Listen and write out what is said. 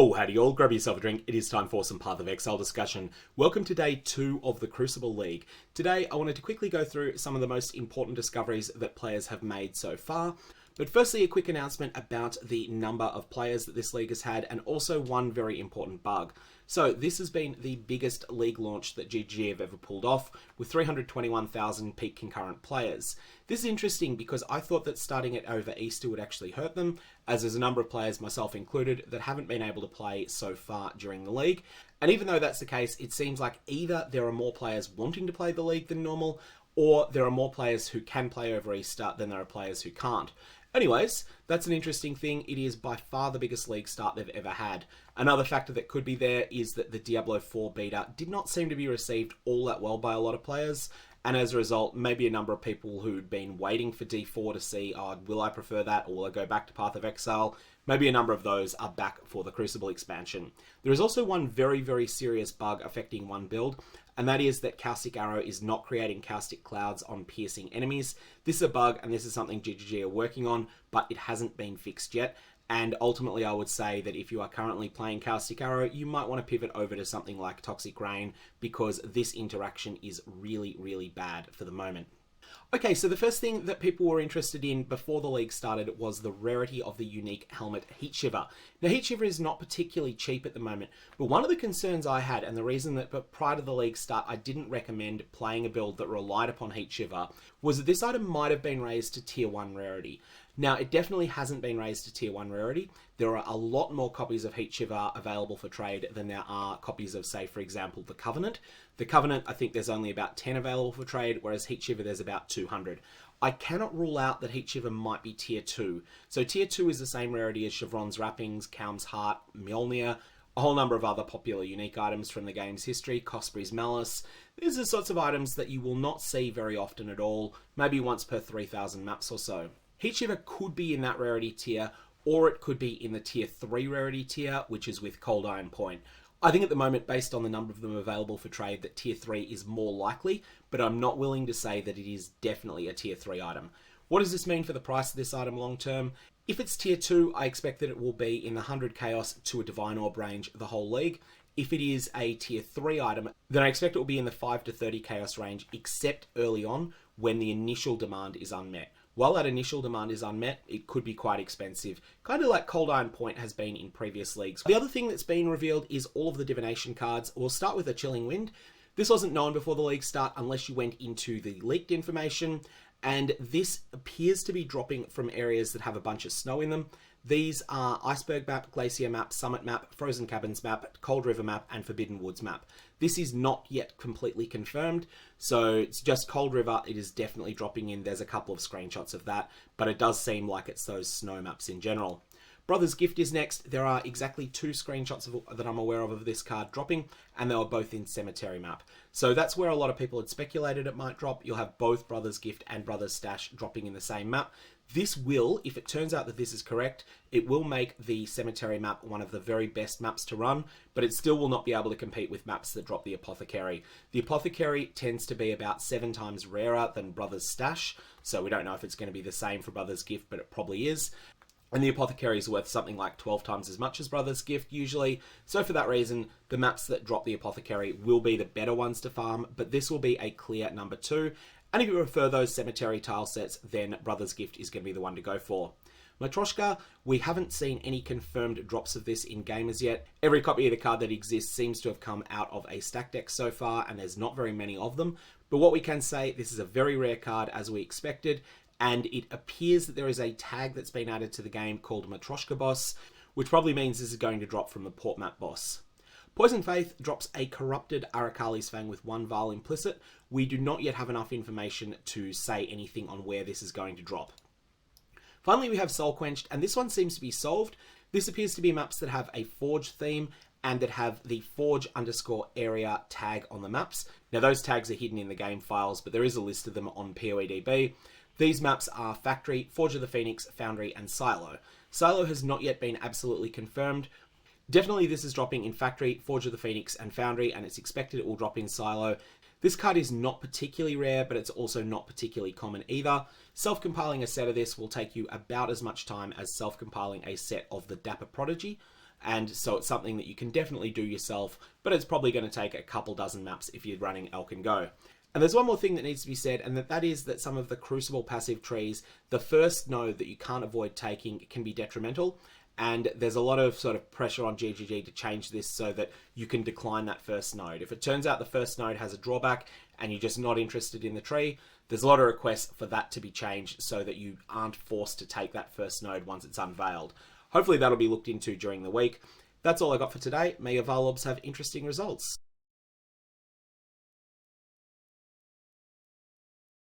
Oh, howdy all, grab yourself a drink. It is time for some Path of Exile discussion. Welcome to day 2 of the Crucible League. Today, I wanted to quickly go through some of the most important discoveries that players have made so far. But firstly, a quick announcement about the number of players that this league has had, and also one very important bug. So this has been the biggest league launch that GG have ever pulled off, with 321,000 peak concurrent players. This is interesting because I thought that starting it over Easter would actually hurt them, as there's a number of players, myself included, that haven't been able to play so far during the league. And even though that's the case, it seems like either there are more players wanting to play the league than normal, or there are more players who can play over Easter than there are players who can't. Anyways, that's an interesting thing. It is by far the biggest league start they've ever had. Another factor that could be there is that the Diablo 4 beta did not seem to be received all that well by a lot of players, and as a result, maybe a number of people who'd been waiting for D4 to see, oh, will I prefer that, or will I go back to Path of Exile? Maybe a number of those are back for the Crucible expansion. There is also one very, very serious bug affecting one build, and that is that Caustic Arrow is not creating caustic clouds on piercing enemies. This is a bug, and this is something GGG are working on, but it hasn't been fixed yet. And ultimately, I would say that if you are currently playing Caustic Arrow, you might want to pivot over to something like Toxic Rain, because this interaction is really, really bad for the moment. Okay, so the first thing that people were interested in before the league started was the rarity of the unique helmet Heatshiver. Now, Heatshiver is not particularly cheap at the moment, but one of the concerns I had, and the reason that prior to the league start I didn't recommend playing a build that relied upon Heatshiver, was that this item might have been raised to tier 1 rarity. Now, it definitely hasn't been raised to tier 1 rarity. There are a lot more copies of Heatshiver available for trade than there are copies of, say, for example, the Covenant. The Covenant, I think there's only about 10 available for trade, whereas Heatshiver there's about 200. I cannot rule out that Heatshiver might be tier 2. So tier 2 is the same rarity as Chevron's Wrappings, Kaum's Heart, Mjolnir, a whole number of other popular unique items from the game's history, Cosbury's Malice. These are the sorts of items that you will not see very often at all, maybe once per 3,000 maps or so. Heatshiver could be in that rarity tier, or it could be in the tier 3 rarity tier, which is with Cold Iron Point. I think at the moment, based on the number of them available for trade, that tier 3 is more likely, but I'm not willing to say that it is definitely a tier 3 item. What does this mean for the price of this item long term? If it's tier 2, I expect that it will be in the 100 Chaos to a Divine Orb range the whole league. If it is a tier 3 item, then I expect it will be in the 5 to 30 Chaos range, except early on when the initial demand is unmet. While that initial demand is unmet, it could be quite expensive, kind of like Cold Iron Point has been in previous leagues. The other thing that's been revealed is all of the Divination cards. We'll start with a Chilling Wind. This wasn't known before the league start unless you went into the leaked information, and this appears to be dropping from areas that have a bunch of snow in them. These are Iceberg Map, Glacier Map, Summit Map, Frozen Cabins Map, Cold River Map, and Forbidden Woods Map. This is not yet completely confirmed, so it's just Cold River. It is definitely dropping in. There's a couple of screenshots of that, but it does seem like it's those snow maps in general. Brother's Gift is next. There are exactly 2 screenshots that I'm aware of this card dropping, and they were both in Cemetery Map. So that's where a lot of people had speculated it might drop. You'll have both Brother's Gift and Brother's Stash dropping in the same map. This will, if it turns out that this is correct, it will make the Cemetery Map one of the very best maps to run, but it still will not be able to compete with maps that drop the Apothecary. The Apothecary tends to be about 7 times rarer than Brother's Stash, so we don't know if it's going to be the same for Brother's Gift, but it probably is. And the Apothecary is worth something like 12 times as much as Brother's Gift usually. So for that reason, the maps that drop the Apothecary will be the better ones to farm, but this will be a clear number 2. And if you prefer those Cemetery tile sets, then Brother's Gift is going to be the one to go for. Matroshkya, we haven't seen any confirmed drops of this in game as yet. Every copy of the card that exists seems to have come out of a stack deck so far, and there's not very many of them. But what we can say, this is a very rare card as we expected, and it appears that there is a tag that's been added to the game called Matroshkya Boss, which probably means this is going to drop from the Port Map Boss. Poison Faith drops a corrupted Arakaali's Fang with 1 Vaal implicit. We do not yet have enough information to say anything on where this is going to drop. Finally, we have Soul Quenched, and this one seems to be solved. This appears to be maps that have a Forge theme and that have the Forge_area tag on the maps. Now, those tags are hidden in the game files, but there is a list of them on POEDB. These maps are Factory, Forge of the Phoenix, Foundry, and Silo. Silo has not yet been absolutely confirmed. Definitely this is dropping in Factory, Forge of the Phoenix, and Foundry, and it's expected it will drop in Silo. This card is not particularly rare, but it's also not particularly common either. Self-compiling a set of this will take you about as much time as self-compiling a set of the Dapper Prodigy. and so it's something that you can definitely do yourself, but it's probably going to take a couple dozen maps if you're running Elk and Go. And there's one more thing that needs to be said, and that is that some of the Crucible passive trees, the first node that you can't avoid taking can be detrimental, and there's a lot of sort of pressure on GGG to change this so that you can decline that first node. If it turns out the first node has a drawback and you're just not interested in the tree, there's a lot of requests for that to be changed so that you aren't forced to take that first node once it's unveiled. Hopefully that'll be looked into during the week. That's all I got for today. May your Vaal orbs have interesting results.